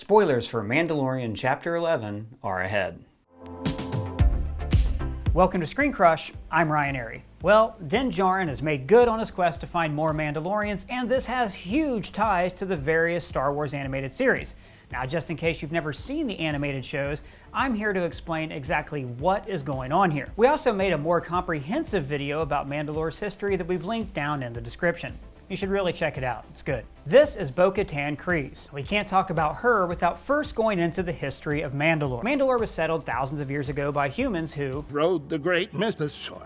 Spoilers for Mandalorian Chapter 11 are ahead. Welcome to ScreenCrush, I'm Ryan Airy. Well, Din Djarin has made good on his quest to find more Mandalorians, and this has huge ties to the various Star Wars animated series. Now, just in case you've never seen the animated shows, I'm here to explain exactly what is going on here. We also made a more comprehensive video about Mandalore's history that we've linked down in the description. You should really check it out, it's good. This is Bo-Katan Kryze. We can't talk about her without first going into the history of Mandalore. Mandalore was settled thousands of years ago by humans who rode the great mythosaur.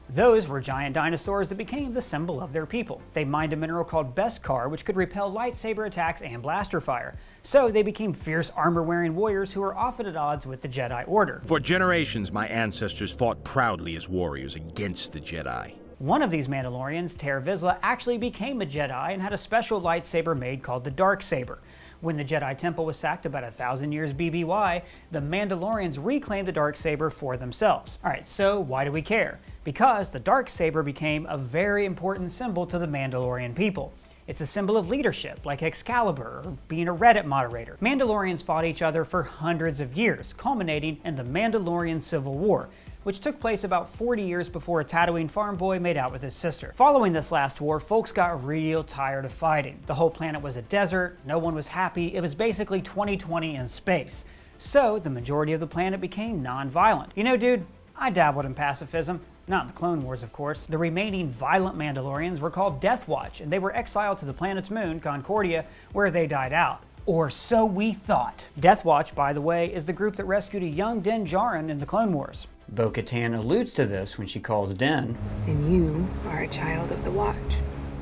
Those were giant dinosaurs that became the symbol of their people. They mined a mineral called Beskar, which could repel lightsaber attacks and blaster fire. So they became fierce armor-wearing warriors who were often at odds with the Jedi Order. For generations, my ancestors fought proudly as warriors against the Jedi. One of these Mandalorians, Ter Vizsla, actually became a Jedi and had a special lightsaber made called the Darksaber. When the Jedi Temple was sacked about 1,000 years BBY, the Mandalorians reclaimed the Darksaber for themselves. Alright, so why do we care? Because the Darksaber became a very important symbol to the Mandalorian people. It's a symbol of leadership, like Excalibur or being a Reddit moderator. Mandalorians fought each other for hundreds of years, culminating in the Mandalorian Civil War, which took place about 40 years before a Tatooine farm boy made out with his sister. Following this last war, folks got real tired of fighting. The whole planet was a desert, no one was happy, it was basically 2020 in space. So the majority of the planet became non-violent. You know, dude, I dabbled in pacifism. Not in the Clone Wars, of course. The remaining violent Mandalorians were called Death Watch, and they were exiled to the planet's moon, Concordia, where they died out. Or so we thought. Death Watch, by the way, is the group that rescued a young Din Djarin in the Clone Wars. Bo-Katan alludes to this when she calls Din. And you are a child of the Watch.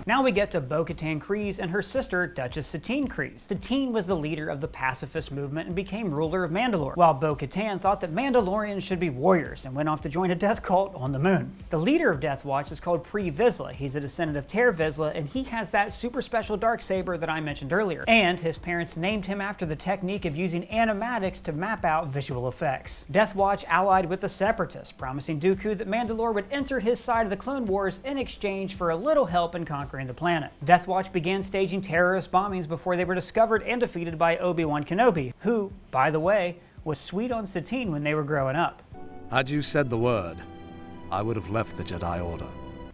Now we get to Bo-Katan Kryze and her sister, Duchess Satine Kryze. Satine was the leader of the pacifist movement and became ruler of Mandalore, while Bo-Katan thought that Mandalorians should be warriors and went off to join a death cult on the moon. The leader of Death Watch is called Pre Vizsla. He's a descendant of Ter Vizsla, and he has that super special Darksaber that I mentioned earlier. And his parents named him after the technique of using animatics to map out visual effects. Death Watch allied with the Separatists, promising Dooku that Mandalore would enter his side of the Clone Wars in exchange for a little help in conquering the planet. Death Watch began staging terrorist bombings before they were discovered and defeated by Obi-Wan Kenobi, who, by the way, was sweet on Satine when they were growing up. Had you said the word, I would have left the Jedi Order.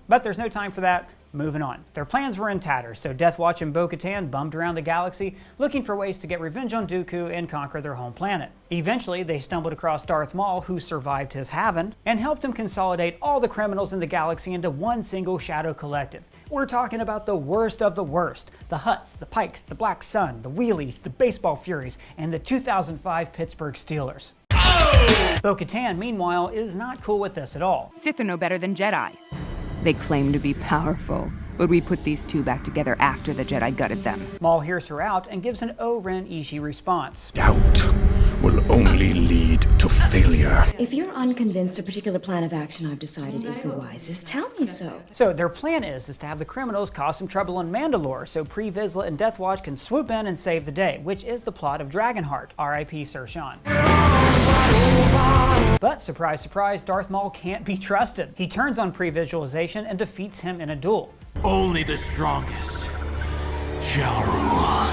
But there's no time for that. Moving on. Their plans were in tatters, so Death Watch and Bo-Katan bummed around the galaxy looking for ways to get revenge on Dooku and conquer their home planet. Eventually, they stumbled across Darth Maul, who survived his Haven, and helped him consolidate all the criminals in the galaxy into one single shadow collective. We're talking about the worst of the worst. The Hutts, the Pikes, the Black Sun, the Wheelies, the Baseball Furies, and the 2005 Pittsburgh Steelers. Bo-Katan, meanwhile, is not cool with this at all. Sith are no better than Jedi. They claim to be powerful, but we put these two back together after the Jedi gutted them. Maul hears her out and gives an O-Ren Ishii response. Doubt will only lead to failure. If you're unconvinced a particular plan of action I've decided is the wisest, tell me so. So their plan is to have the criminals cause some trouble in Mandalore so Pre Vizsla and Death Watch can swoop in and save the day, which is the plot of Dragonheart, R.I.P. Sir Sean. But surprise, surprise, Darth Maul can't be trusted. He turns on pre-visualization and defeats him in a duel. Only the strongest shall rule.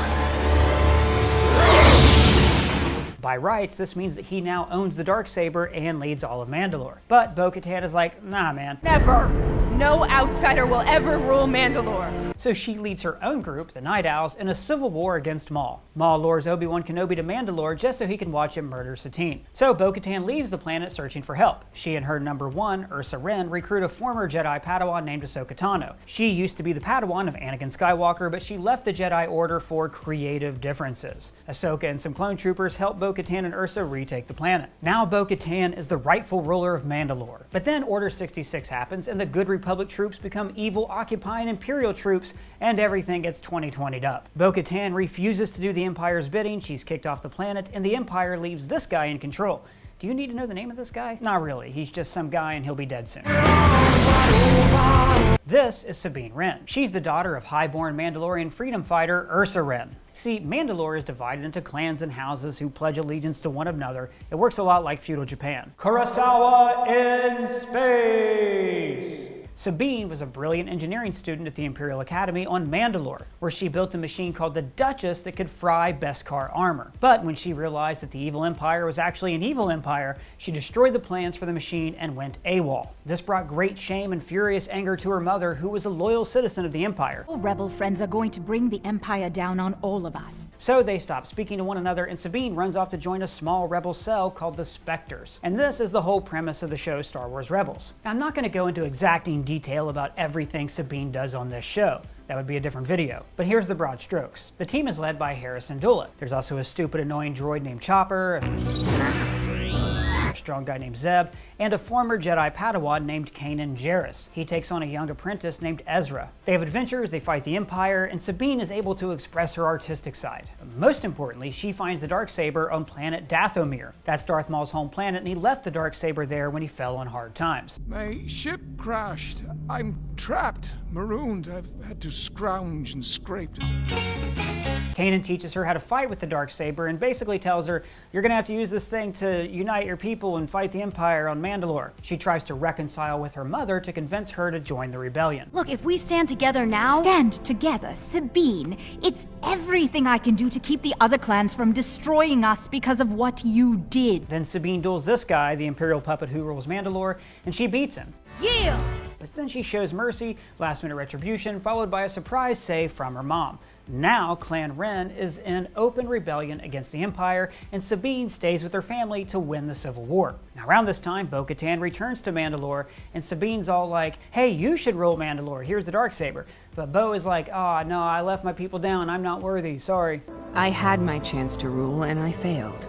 By rights, this means that he now owns the Darksaber and leads all of Mandalore. But Bo-Katan is like, nah man. Never! No outsider will ever rule Mandalore. So she leads her own group, the Night Owls, in a civil war against Maul. Maul lures Obi-Wan Kenobi to Mandalore just so he can watch him murder Satine. So Bo-Katan leaves the planet searching for help. She and her number one, Ursa Wren, recruit a former Jedi Padawan named Ahsoka Tano. She used to be the Padawan of Anakin Skywalker, but she left the Jedi Order for creative differences. Ahsoka and some clone troopers help Bo-Katan and Ursa retake the planet. Now Bo-Katan is the rightful ruler of Mandalore. But then Order 66 happens and the Good Republic troops become evil occupying Imperial troops and everything gets 2020'd up. Bo-Katan refuses to do the Empire's bidding, she's kicked off the planet, and the Empire leaves this guy in control. Do you need to know the name of this guy? Not really, he's just some guy and he'll be dead soon. This is Sabine Wren. She's the daughter of highborn Mandalorian freedom fighter Ursa Wren. See, Mandalore is divided into clans and houses who pledge allegiance to one another. It works a lot like feudal Japan. KUROSAWA in space! Sabine was a brilliant engineering student at the Imperial Academy on Mandalore, where she built a machine called the Duchess that could fry Beskar armor. But when she realized that the evil Empire was actually an evil empire, she destroyed the plans for the machine and went AWOL. This brought great shame and furious anger to her mother, who was a loyal citizen of the Empire. Rebel friends are going to bring the Empire down on all of us. So they stop speaking to one another, and Sabine runs off to join a small rebel cell called the Spectres. And this is the whole premise of the show Star Wars Rebels. Now, I'm not going to go into exacting detail about everything Sabine does on this show. That would be a different video. But here's the broad strokes. The team is led by Harrison Dula. There's also a stupid, annoying droid named Chopper, a strong guy named Zeb, and a former Jedi Padawan named Kanan Jarrus. He takes on a young apprentice named Ezra. They have adventures, they fight the Empire, and Sabine is able to express her artistic side. Most importantly, she finds the Darksaber on planet Dathomir. That's Darth Maul's home planet, and he left the Darksaber there when he fell on hard times. My ship crashed. I'm trapped, marooned. I've had to scrounge and scrape. Kanan teaches her how to fight with the Darksaber and basically tells her, you're going to have to use this thing to unite your people and fight the Empire on Mandalore. She tries to reconcile with her mother to convince her to join the rebellion. Look, if we stand together now... Stand together, Sabine. It's everything I can do to keep the other clans from destroying us because of what you did. Then Sabine duels this guy, the Imperial puppet who rules Mandalore, and she beats him. Yield! But then she shows mercy, last-minute retribution, followed by a surprise save from her mom. Now, Clan Ren is in open rebellion against the Empire, and Sabine stays with her family to win the Civil War. Now, around this time, Bo-Katan returns to Mandalore, and Sabine's all like, hey, you should rule Mandalore, here's the Darksaber. But Bo is like, oh, no, I left my people down, I'm not worthy, sorry. I had my chance to rule, and I failed.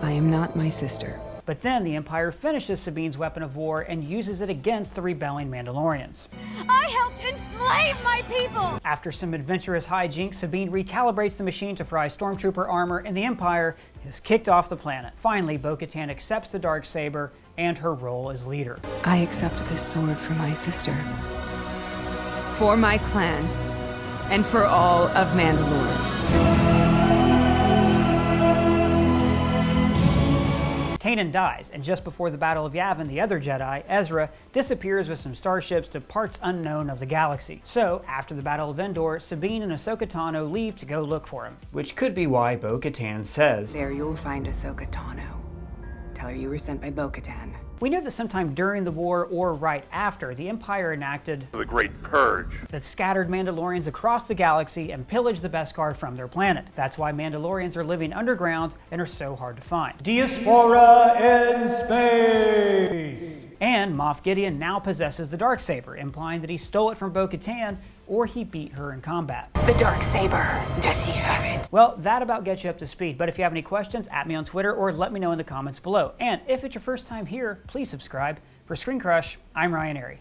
I am not my sister. But then the Empire finishes Sabine's weapon of war and uses it against the rebelling Mandalorians. I helped enslave my people! After some adventurous hijinks, Sabine recalibrates the machine to fry stormtrooper armor, and the Empire is kicked off the planet. Finally, Bo-Katan accepts the Darksaber and her role as leader. I accept this sword for my sister, for my clan, and for all of Mandalore. Kanan dies, and just before the Battle of Yavin, the other Jedi, Ezra, disappears with some starships to parts unknown of the galaxy. So, after the Battle of Endor, Sabine and Ahsoka Tano leave to go look for him. Which could be why Bo-Katan says, There you'll find Ahsoka Tano. Tell her you were sent by Bo-Katan. We know that sometime during the war or right after, the Empire enacted The Great Purge. that scattered Mandalorians across the galaxy and pillaged the Beskar from their planet. That's why Mandalorians are living underground and are so hard to find. Diaspora in space! And Moff Gideon now possesses the Darksaber, implying that he stole it from Bo-Katan or he beat her in combat. The Darksaber. Does he have it? Well, that about gets you up to speed, but if you have any questions, at me on Twitter or let me know in the comments below. And if it's your first time here, please subscribe. For ScreenCrush, I'm Ryan Airy.